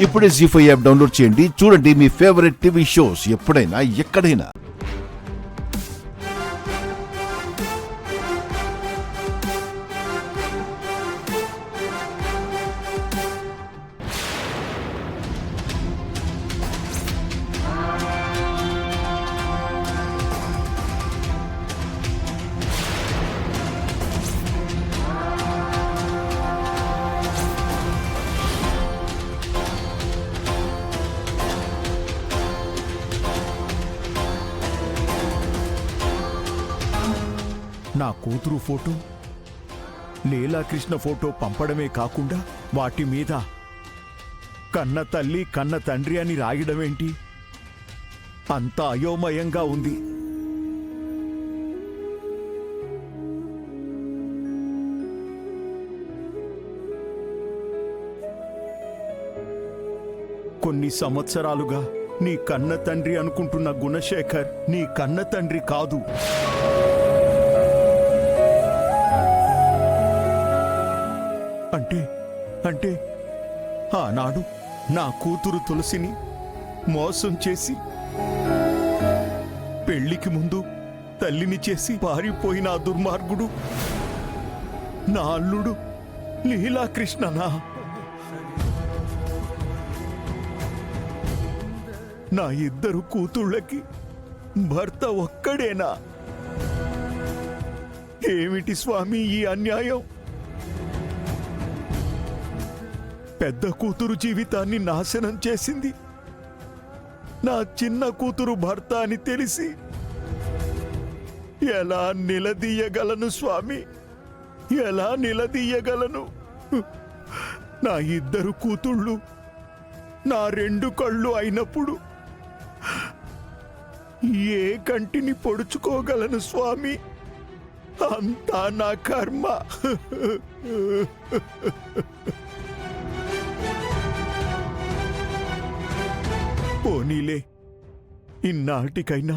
ఇప్పుడే జీ5 app download చేయండి. చూడండి మీ ఫేవరెట్ టీవీ షోస్ ఎప్పుడైనా ఎక్కడైనా. నా కూతురు ఫోటో, లీలాకృష్ణ ఫోటో పంపడమే కాకుండా వాటి మీద కన్న తల్లి కన్న తండ్రి అని రాయడమేంటి? అంత అయోమయంగా ఉంది. కొన్ని సంవత్సరాలుగా నీ కన్న తండ్రి అనుకుంటున్న గుణశేఖర్ నీ కన్న తండ్రి కాదు. అంటే ఆనాడు నా కూతురు తులసిని మోసం చేసి పెళ్లికి ముందు తల్లిని చేసి పారిపోయిన ఆ దుర్మార్గుడు నా అల్లుడు లీలాకృష్ణనా? నా ఇద్దరు కూతుళ్ళకి భర్త ఒక్కడేనా? ఏమిటి స్వామి ఈ అన్యాయం? పెద్ద కూతురు జీవితాన్ని నాశనం చేసింది నా చిన్న కూతురు భర్త అని తెలిసి ఎలా నిలదీయగలను స్వామి? ఎలా నిలదీయగలను? నా ఇద్దరు కూతుళ్ళు నా రెండు కళ్ళు అయినప్పుడు ఏ కంటిని పొడుచుకోగలను స్వామి? అంతా నా కర్మ. పోనీలే, ఇన్నాటికైనా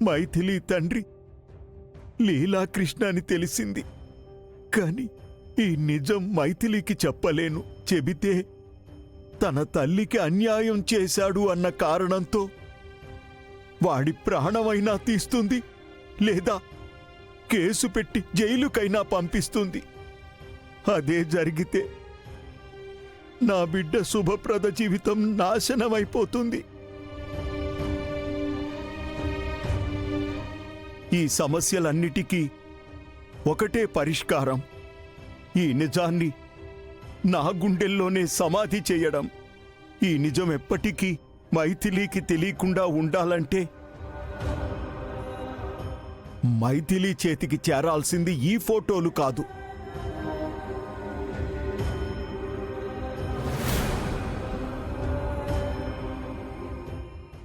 మైథిలి తండ్రి లీలాకృష్ణ అని తెలిసింది. కాని ఈ నిజం మైథిలికి చెప్పలేను. చెబితే తన తల్లికి అన్యాయం చేశాడు అన్న కారణంతో వాడి ప్రాణమైనా తీస్తుంది, లేదా కేసు పెట్టి జైలుకైనా పంపిస్తుంది. అదే జరిగితే నా బిడ్డ శుభప్రద జీవితం నాశనమైపోతుంది. ఈ సమస్యలన్నిటికీ ఒకటే పరిష్కారం. ఈ నిజాన్ని నా గుండెల్లోనే సమాధి చేయడం. ఈ నిజం ఎప్పటికీ మైథిలికి తెలియకుండా ఉండాలంటే మైథిలి చేతికి చేరాల్సింది ఈ ఫోటోలు కాదు.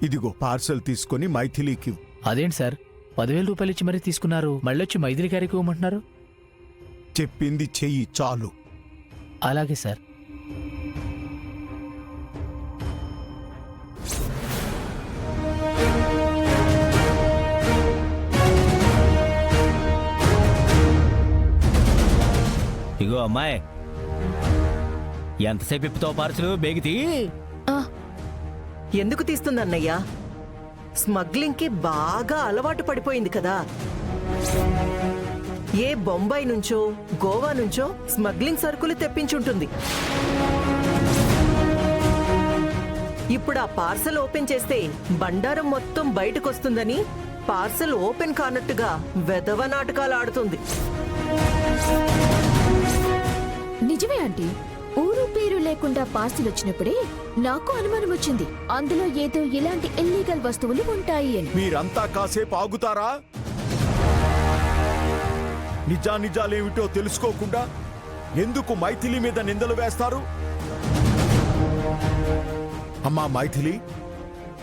ఇదిగో పార్సల్ తీసుకొని మైథిలికి. అదేంటి సార్, 10,000 రూపాయలు ఇచ్చి మరీ తీసుకున్నారు, మళ్ళొచ్చి మైథిలి గారికి ఇవ్వమంటున్నారు? చెప్పింది చెయ్యి చాలు. అలాగే సార్. ఇగో అమ్మాయి, ఎంతసేపు ఇప్పుతావు పార్సలు? బేగితి. ఎందుకు తీస్తుందన్నయ్యా? స్మగ్లింగ్కి బాగా అలవాటు పడిపోయింది కదా. ఏ బొంబాయి నుంచో గోవా నుంచో స్మగ్లింగ్ సరుకులు తెప్పించుంటుంది. ఇప్పుడు ఆ పార్సల్ ఓపెన్ చేస్తే బండారం మొత్తం బయటకొస్తుందని పార్సల్ ఓపెన్ కానట్టుగా వెధవ నాటకాలు ఆడుతుంది. నిజమే ఆంటీ, ఊరు పేరు లేకుండా పార్సిల్ వచ్చినప్పుడే నాకు అనుమానం వచ్చింది. అందులో ఏదో ఇలాంటి ఇల్లీగల్ వస్తువులు ఉంటాయి అని. మీరంతా కాసేపు ఆగుతారా? నిజానిజాలేమిటో తెలుసుకోకుండా ఎందుకు మైథిలి మీద నిందలు వేస్తారు? అమ్మా మైథిలి,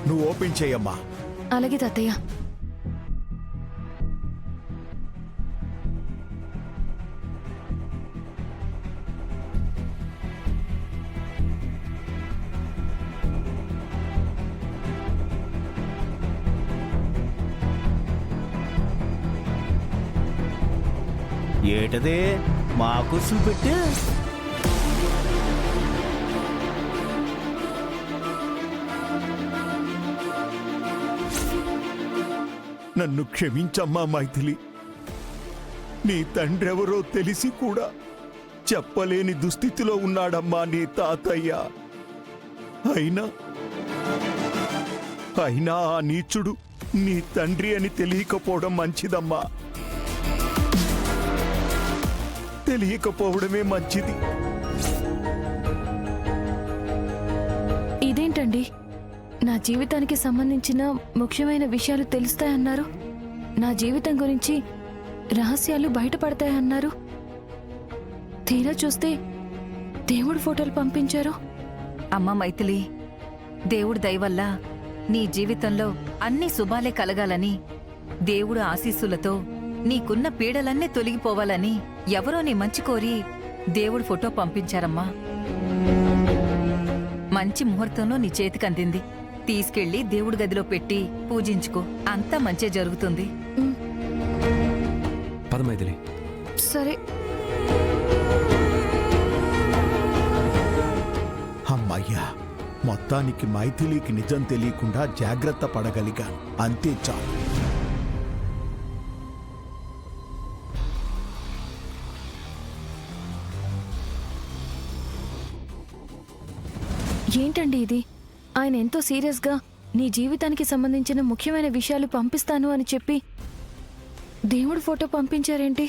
నువ్వు ఓపెన్ చేయమ్మా. అలాగే తాతయ్య. ఏటదే మాకు చూపెట్టు. నన్ను క్షమించమ్మా మైథిలి. నీ తండ్రెవరో తెలిసి కూడా చెప్పలేని దుస్థితిలో ఉన్నాడమ్మా నీ తాతయ్య. అయినా ఆ నీచుడు నీ తండ్రి అని తెలియకపోవడం మంచిదమ్మా. తెలియకపోవడమే మంచిది. ఇదేంటండి, నా జీవితానికి సంబంధించిన ముఖ్యమైన విషయాలు తెలుస్తాయన్నారు, నా జీవితం గురించి రహస్యాలు బయటపడతాయన్నారు. తీరా చూస్తే దేవుడు ఫోటోలు పంపించారు. అమ్మ మైథిలి, దేవుడి దయ వల్ల నీ జీవితంలో అన్ని శుభాలే కలగాలని, దేవుడు ఆశీస్సులతో నీకున్న పీడలన్నీ తొలగిపోవాలని ఎవరో నీ మంచి కోరి దేవుడి ఫోటో పంపించారమ్మా. మంచి ముహూర్తంలో నీ చేతికి అందింది. తీసుకెళ్లి దేవుడి గదిలో పెట్టి పూజించుకో, అంతా మంచే జరుగుతుంది. పద మైథిలి. సరే. అమ్మయ్యా, మొత్తానికి మైథిలికి నిజం తెలియకుండా జాగ్రత్త పడగలిగాను, అంతే చాలు. ఏంటండి ఇది? ఆయన ఎంతో సీరియస్గా నీ జీవితానికి సంబంధించిన ముఖ్యమైన విషయాలు పంపిస్తాను అని చెప్పి దేవుడు ఫోటో పంపించారేంటి?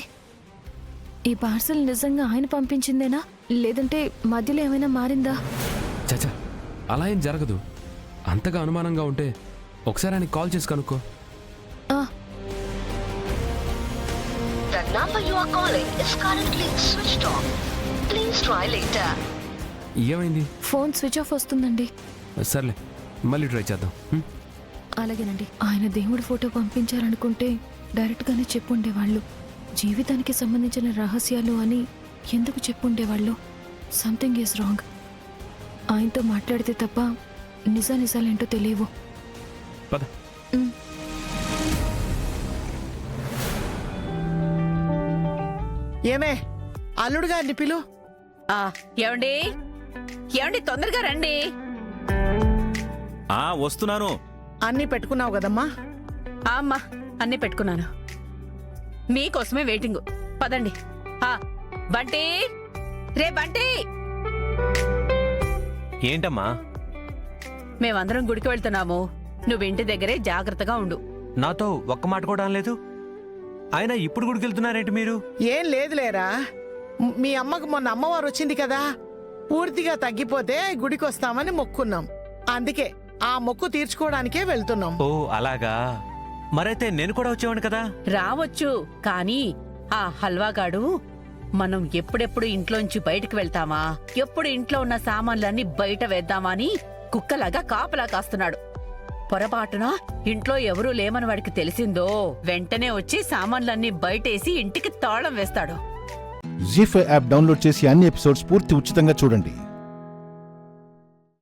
ఈ పార్సల్ నిజంగా ఆయన పంపించిందేనా, లేదంటే మధ్యలో ఏమైనా మారిందా? చచ్చా, అలా ఏం జరగదు. అంతగా అనుమానంగా ఉంటే ఒకసారి ఆయనకి కాల్ చేసి కనుక్కో. The number you are calling is currently switched off. Please try later. ఏమైంది? ఫోన్ స్విచ్ ఆఫ్ వస్తుందండి. సర్లే, మళ్ళీ ట్రై చేద్దాం. అలాగేనండి. ఆయన దేవుడి ఫోటో పంపించారనుకుంటే డైరెక్ట్గానే చెప్పుండేవాళ్ళు. జీవితానికి సంబంధించిన రహస్యాలు అని ఎందుకు చెప్పుండేవాళ్ళు? Something is wrong. ఆయనతో మాట్లాడితే తప్ప నిజాలేంటో తెలియవు. పద. ఏమే, అల్లుడు గారిని పిలు. ఏమండి, ఏమండి, తొందరగా రండి. వస్తున్నాను. అన్నీ పెట్టుకున్నావు కదమ్మా? అమ్మా, అన్నీ పెట్టుకున్నాను. మీకోసమే వెయిటింగ్. పదండి. బంటి, రే బంటి. ఏంటమ్మా? మేమందరం గుడికి వెళ్తున్నాము. నువ్వింటి దగ్గరే జాగ్రత్తగా ఉండు. నాతో ఒక్క మాట కూడా అనలేదు. అయినా ఇప్పుడు గుడికి వెళ్తున్నారేంటి మీరు? ఏం లేదులేరా, మీ అమ్మకు మొన్న అమ్మవారు వచ్చింది కదా, పూర్తిగా తగ్గిపోతే గుడికి వస్తామని మొక్కున్నాం. అందుకే ఆ మొక్కు తీర్చుకోవడానికే వెళ్తున్నాం. ఓ అలాగా. మరైతే నేను కూడా వచ్చేవాడిని కదా. రావచ్చు, కానీ ఆ హల్వాగాడు మనం ఎప్పుడెప్పుడు ఇంట్లోంచి బయటకు వెళ్తామా, ఎప్పుడు ఇంట్లో ఉన్న సామాన్లన్నీ బయట వేద్దామా అని కుక్కలాగా కాపలా కాస్తున్నాడు. పొరపాటున ఇంట్లో ఎవరూ లేమని వాడికి తెలిసిందో వెంటనే వచ్చి సామాన్లన్నీ బయటేసి ఇంటికి తాళం వేస్తాడు. జీ5 యాప్ డౌన్లోడ్ చేసి అన్ని ఎపిసోడ్స్ పూర్తి ఉచితంగా చూడండి.